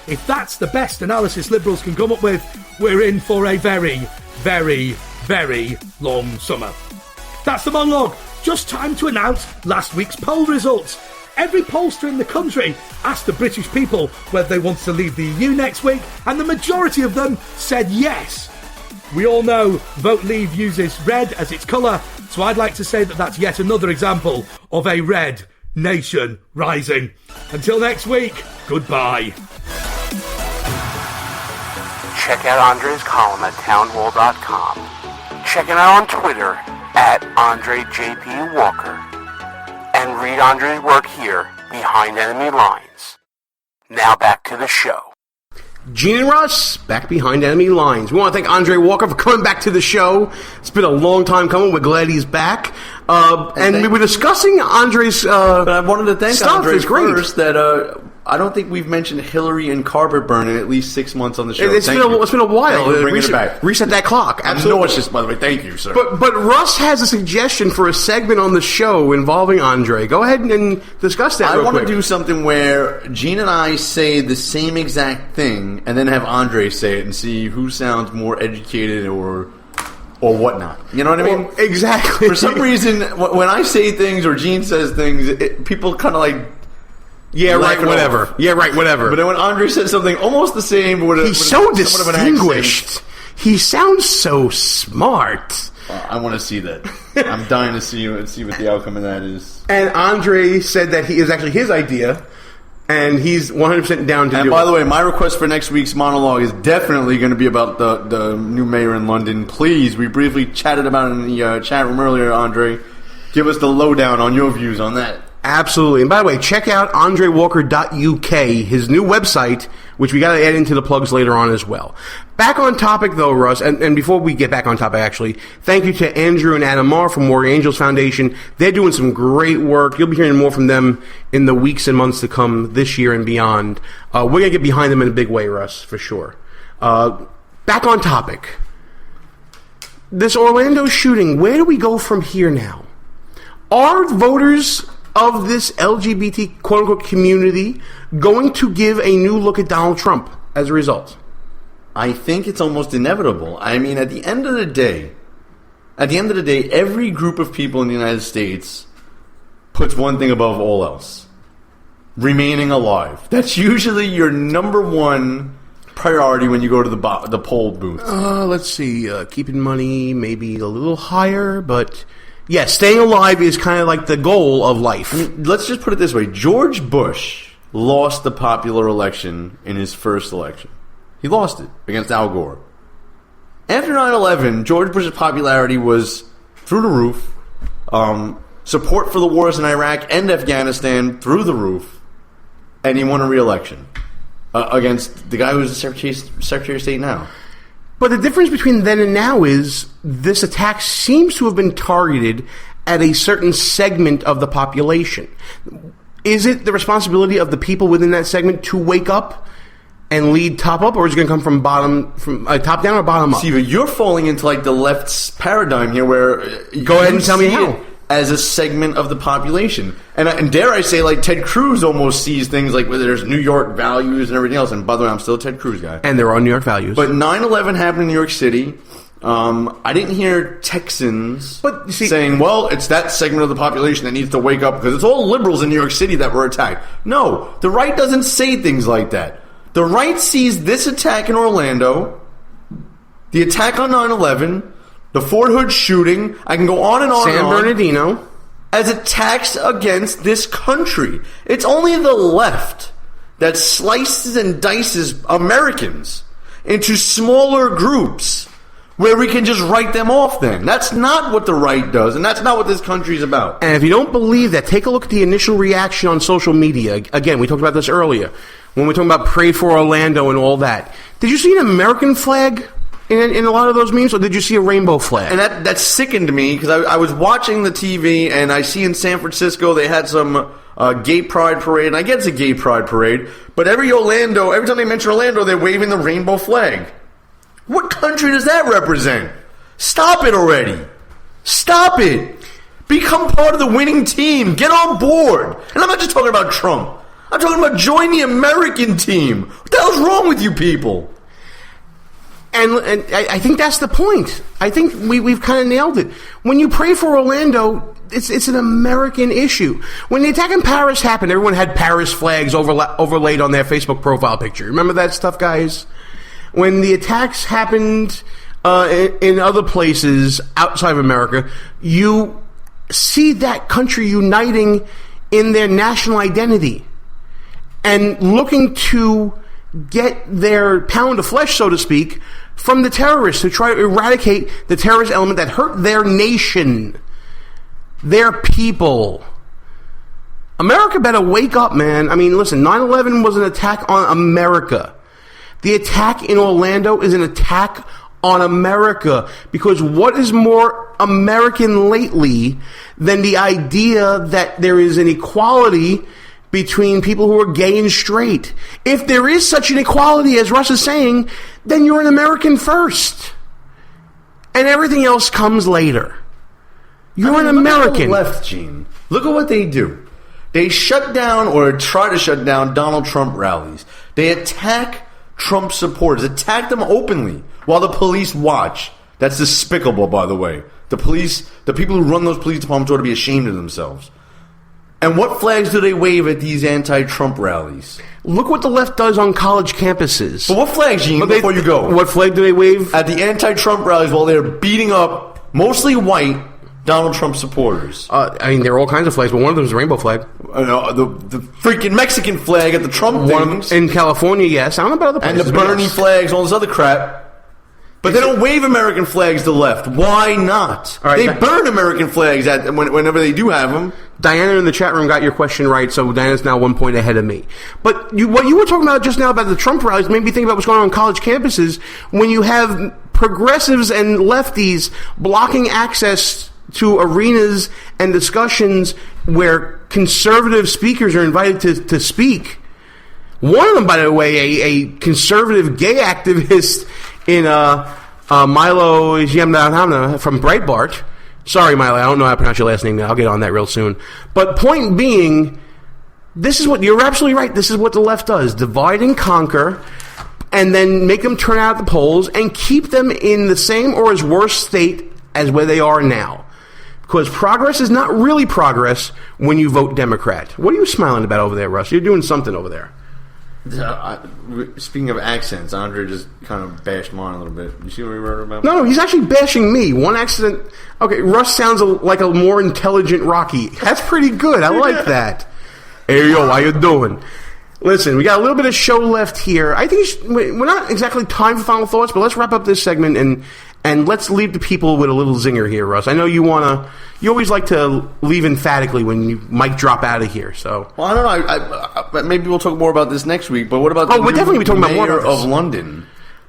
Speaker 9: If that's the best analysis Liberals can come up with, we're in for a very, very, very long summer. That's the monologue. Just time to announce last week's poll results. Every pollster in the country asked the British people whether they wanted to leave the EU next week, and the majority of them said yes. We all know Vote Leave uses red as its colour, so I'd like to say that that's yet another example of a red nation rising. Until next week, goodbye.
Speaker 1: Check out Andre's column at townhall.com. Check him out on Twitter at Andre JP Walker. And read Andre's work here, Behind Enemy Lines. Now back to the show.
Speaker 3: Gene and Russ, back behind enemy lines. We want to thank Andre Walker for coming back to the show. It's been a long time coming. We're glad he's back. And we were discussing Andre's
Speaker 4: but I wanted to thank
Speaker 3: stuff.
Speaker 4: Andre
Speaker 3: It's great.
Speaker 4: first that I don't think we've mentioned Hillary and carpet burn in at least 6 months on the show.
Speaker 3: It's been a while.
Speaker 4: Thank you for bringing it back.
Speaker 3: Reset that clock. Absolutely.
Speaker 4: I'm nauseous, by the way. Thank you, sir.
Speaker 3: But Russ has a suggestion for a segment on the show involving Andre. Go ahead and discuss that.
Speaker 4: I
Speaker 3: real
Speaker 4: want to
Speaker 3: quick.
Speaker 4: do something where Gene and I say the same exact thing, and then have Andre say it and see who sounds more educated or whatnot. You know what I mean?
Speaker 3: Well, exactly.
Speaker 4: For some reason, when I say things or Gene says things, people kind of like...
Speaker 3: Yeah, right, whatever.
Speaker 4: Off.
Speaker 3: Yeah, right, whatever.
Speaker 4: But then when Andre says something almost the same,
Speaker 3: he's so distinguished. He sounds so smart.
Speaker 4: I want to see that. I'm dying to see what the outcome of that is.
Speaker 3: And Andre said that he is actually his idea, and he's 100% down to do it.
Speaker 4: And by the way, my request for next week's monologue is definitely going to be about the new mayor in London. Please, we briefly chatted about it in the chat room earlier, Andre. Give us the lowdown on your views on that.
Speaker 3: Absolutely. And by the way, check out andrewalker.uk, his new website, which we got to add into the plugs later on as well. Back on topic, though, Russ, and before we get back on topic, actually, thank you to Andrew and Anna Marr from Warrior Angels Foundation. They're doing some great work. You'll be hearing more from them in the weeks and months to come this year and beyond. We're going to get behind them in a big way, Russ, for sure. Back on topic. This Orlando shooting, where do we go from here now? Are voters of this LGBT quote-unquote community going to give a new look at Donald Trump as a result?
Speaker 4: I think it's almost inevitable. I mean, at the end of the day, every group of people in the United States puts one thing above all else: remaining alive. That's usually your number one priority when you go to the poll booth.
Speaker 3: Let's see. Keeping money maybe a little higher, but yeah, staying alive is kind of like the goal of life.
Speaker 4: I mean, let's just put it this way. George Bush lost the popular election in his first election. He lost it against Al Gore. After 9/11, George Bush's popularity was through the roof. Support for the wars in Iraq and Afghanistan through the roof. And he won a re-election against the guy who's the Secretary of State now.
Speaker 3: But the difference between then and now is this attack seems to have been targeted at a certain segment of the population. Is it the responsibility of the people within that segment to wake up and lead top up, or is it going to come from top down or bottom up?
Speaker 4: See, but you're falling into like the left's paradigm here, where
Speaker 3: go ahead and tell me how.
Speaker 4: As a segment of the population, and dare I say, like Ted Cruz almost sees things like where there's New York values and everything else. And by the way, I'm still a Ted Cruz guy,
Speaker 3: and there are New York values.
Speaker 4: But 9/11 happened in New York City. I didn't hear Texans saying, well, it's that segment of the population that needs to wake up because it's all liberals in New York City that were attacked. No, the right doesn't say things like that. The right sees this attack in Orlando, the attack on 9/11, the Fort Hood shooting, I can go on and on
Speaker 3: San Bernardino,
Speaker 4: as attacks against this country. It's only the left that slices and dices Americans into smaller groups where we can just write them off then. That's not what the right does, and that's not what this country's about.
Speaker 3: And if you don't believe that, take a look at the initial reaction on social media. Again, we talked about this earlier, when we were talking about Pray for Orlando and all that. Did you see an American flag in a lot of those memes, or did you see a rainbow flag?
Speaker 4: And that sickened me, because I was watching the TV, and I see in San Francisco they had some gay pride parade, and I get it's a gay pride parade, but every time they mention Orlando, they're waving the rainbow flag. What country does that represent? Stop it already. Stop it. Become part of the winning team. Get on board. And I'm not just talking about Trump. I'm talking about join the American team. What the hell's wrong with you people?
Speaker 3: And I think that's the point. I think we've kind of nailed it. When you pray for Orlando, it's an American issue. When the attack in Paris happened, everyone had Paris flags overlaid on their Facebook profile picture. Remember that stuff, guys? When the attacks happened in other places outside of America, you see that country uniting in their national identity and looking to get their pound of flesh, so to speak, from the terrorists, to try to eradicate the terrorist element that hurt their nation, their people. America better wake up, man. I mean, listen, 9/11 was an attack on America. The attack in Orlando is an attack on America, because what is more American lately than the idea that there is an equality between people who are gay and straight? If there is such an equality as Russ is saying, then you're an American first, and everything else comes later. You're an American.
Speaker 4: Look at the left, Gene. Look at what they do. They shut down, or try to shut down, Donald Trump rallies. They attack Trump supporters, attack them openly while the police watch. That's despicable, by the way. The people who run those police departments ought to be ashamed of themselves. And what flags do they wave at these anti-Trump rallies?
Speaker 3: Look what the left does on college campuses.
Speaker 4: But what flags, Gene, before you go?
Speaker 3: What flag do they wave?
Speaker 4: At the anti-Trump rallies while they're beating up mostly white Donald Trump supporters.
Speaker 3: I mean, there are all kinds of flags, but one of them is a rainbow flag.
Speaker 4: The freaking Mexican flag at the Trump things.
Speaker 3: In California, yes. I don't know about other places.
Speaker 4: And the Bernie flags, all this other crap. But they don't wave American flags to the left. Why not?
Speaker 3: All right,
Speaker 4: they burn American flags whenever they do have them.
Speaker 3: Diana in the chat room got your question right, so Diana's now 1 point ahead of me. But what you were talking about just now about the Trump rallies made me think about what's going on college campuses when you have progressives and lefties blocking access to arenas and discussions where conservative speakers are invited to speak. One of them, by the way, a conservative gay activist in Milo Yamdana from Breitbart. Sorry, Milo, I don't know how to pronounce your last name. I'll get on that real soon. But point being, this is what you're absolutely right. This is what the left does: divide and conquer, and then make them turn out at the polls and keep them in the same or as worse state as where they are now. Because progress is not really progress when you vote Democrat. What are you smiling about over there, Russ? You're doing something over there.
Speaker 4: Speaking of accents, Andre just kind of bashed mine a little bit. You see what we wrote about?
Speaker 3: No, he's actually bashing me. One accident. Okay, Russ sounds like a more intelligent Rocky. That's pretty good. I like that. Hey, yo, how you doing? Listen, we got a little bit of show left here. I think we're not exactly time for final thoughts, but let's wrap up this segment and let's leave the people with a little zinger here, Russ. I know you always like to leave emphatically when you might drop out of here. So,
Speaker 4: well, I don't know. Maybe we'll talk more about this next week. But what about
Speaker 3: we're definitely be talking about more
Speaker 4: mayor of London?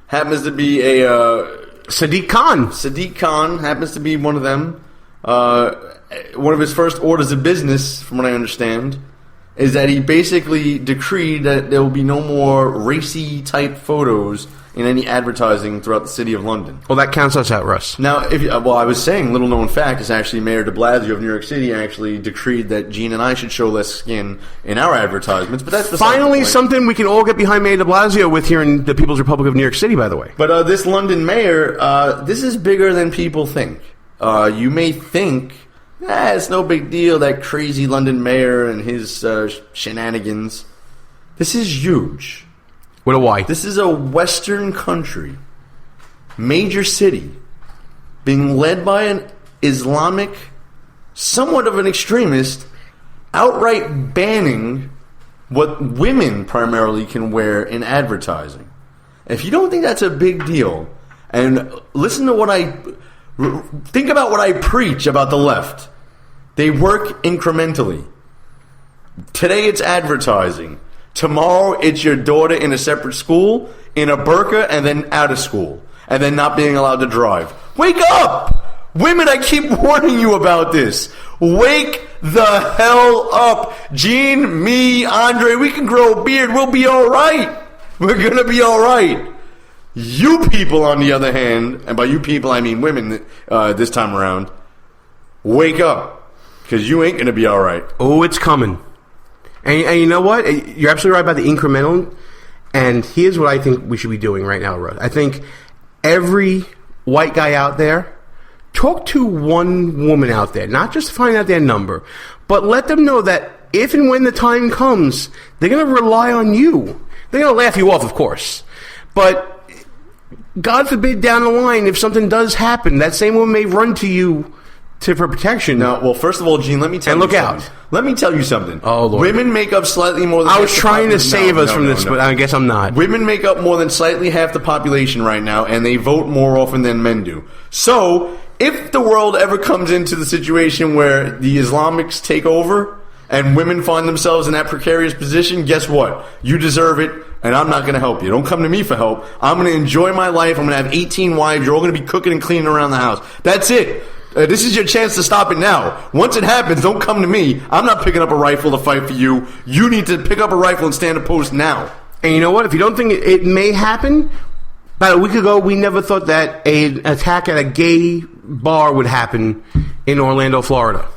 Speaker 4: Happens to be a
Speaker 3: Sadiq Khan.
Speaker 4: Sadiq Khan happens to be one of them. One of his first orders of business, from what I understand, is that he basically decreed that there will be no more racy type photos in any advertising throughout the city of London.
Speaker 3: Well, that counts us out, Russ.
Speaker 4: Now, I was saying, little known fact is actually Mayor de Blasio of New York City actually decreed that Gene and I should show less skin in our advertisements. But that's
Speaker 3: finally something we can all get behind Mayor de Blasio with here in the People's Republic of New York City, by the way.
Speaker 4: But this London mayor, this is bigger than people think. You may think, it's no big deal, that crazy London mayor and his shenanigans. This is huge.
Speaker 3: With a Y.
Speaker 4: This is a Western country, major city, being led by an Islamic, somewhat of an extremist, outright banning what women primarily can wear in advertising. If you don't think that's a big deal, and listen to think about what I preach about the left. They work incrementally. Today it's advertising. Tomorrow, it's your daughter in a separate school, in a burqa, and then out of school, and then not being allowed to drive. Wake up! Women, I keep warning you about this. Wake the hell up. Gene, me, Andre, we can grow a beard. We'll be all right. We're going to be all right. You people, on the other hand, and by you people, I mean women this time around, wake up, because you ain't going to be all right.
Speaker 3: Oh, it's coming. And you know what? You're absolutely right about the incremental. And here's what I think we should be doing right now, Russ. I think every white guy out there, talk to one woman out there. Not just find out their number, but let them know that if and when the time comes, they're going to rely on you. They're going to laugh you off, of course. But God forbid down the line, if something does happen, that same woman may run to you for protection.
Speaker 4: No, well, first of all, Gene, let me tell you something.
Speaker 3: And look out.
Speaker 4: Let me tell you something.
Speaker 3: Oh, Lord.
Speaker 4: Women make up slightly more than
Speaker 3: I was trying to save us from this, but I guess I'm not.
Speaker 4: Women make up more than slightly half the population right now, and they vote more often than men do. So, if the world ever comes into the situation where the Islamics take over and women find themselves in that precarious position, guess what? You deserve it, and I'm not going to help you. Don't come to me for help. I'm going to enjoy my life. I'm going to have 18 wives. You're all going to be cooking and cleaning around the house. That's it. This is your chance to stop it now. Once it happens, don't come to me. I'm not picking up a rifle to fight for you. You need to pick up a rifle and stand a post now.
Speaker 3: And you know what? If you don't think it may happen, about a week ago, we never thought that an attack at a gay bar would happen in Orlando, Florida.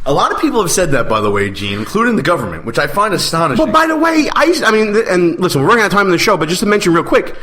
Speaker 4: A lot of people have said that, by the way, Gene, including the government, which I find astonishing.
Speaker 3: But by the way, I mean, and listen, we're running out of time in the show, but just to mention real quick,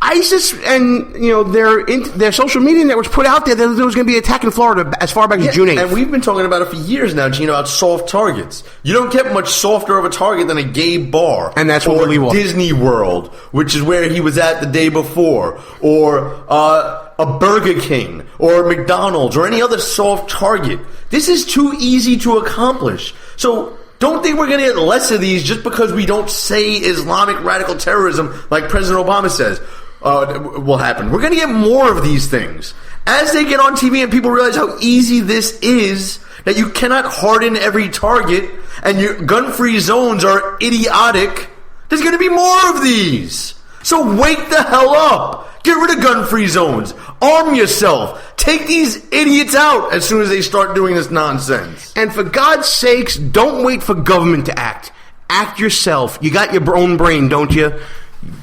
Speaker 3: ISIS and their social media networks put out there that there was going to be an attack in Florida as far back as June 8th.
Speaker 4: And we've been talking about it for years now, Gene, about soft targets. You don't get much softer of a target than a gay bar.
Speaker 3: And that's what Willie was.
Speaker 4: Disney World, which is where he was at the day before, or a Burger King, or McDonald's, or any other soft target. This is too easy to accomplish. So don't think we're going to get less of these just because we don't say Islamic radical terrorism like President Obama says. will happen. We're going to get more of these things. As they get on TV and people realize how easy this is, that you cannot harden every target, and your gun-free zones are idiotic, there's going to be more of these. So wake the hell up. Get rid of gun-free zones. Arm yourself. Take these idiots out as soon as they start doing this nonsense.
Speaker 3: And for God's sakes, don't wait for government to act. Act yourself. You got your own brain, don't you?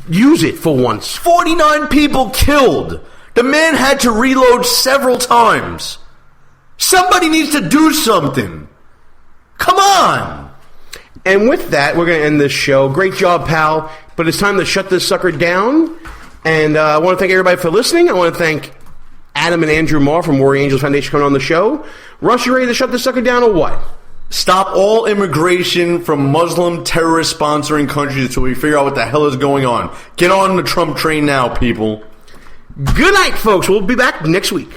Speaker 3: Use it for once.
Speaker 4: 49 people killed. The man had to reload several times. Somebody needs to do something. Come on.
Speaker 3: And with that, we're going to end this show. Great job, pal. But it's time to shut this sucker down. And I want to thank everybody for listening. I want to thank Adam and Andrew Marr from Warrior Angels Foundation coming on the show. Russ, you ready to shut this sucker down or what?
Speaker 4: Stop all immigration from Muslim terrorist sponsoring countries until we figure out what the hell is going on. Get on the Trump train now, people.
Speaker 3: Good night, folks. We'll be back next week.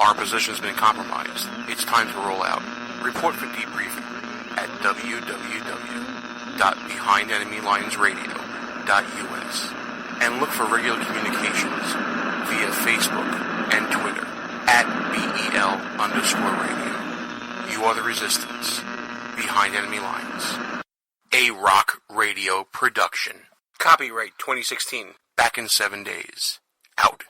Speaker 1: Our position's been compromised. It's time to roll out. Report for debriefing at www.behindenemylinesradio.us and look for regular communications via Facebook and Twitter at BEL_radio. You are the resistance. Behind Enemy Lines. A Rock Radio production. Copyright 2016. Back in 7 days. Out.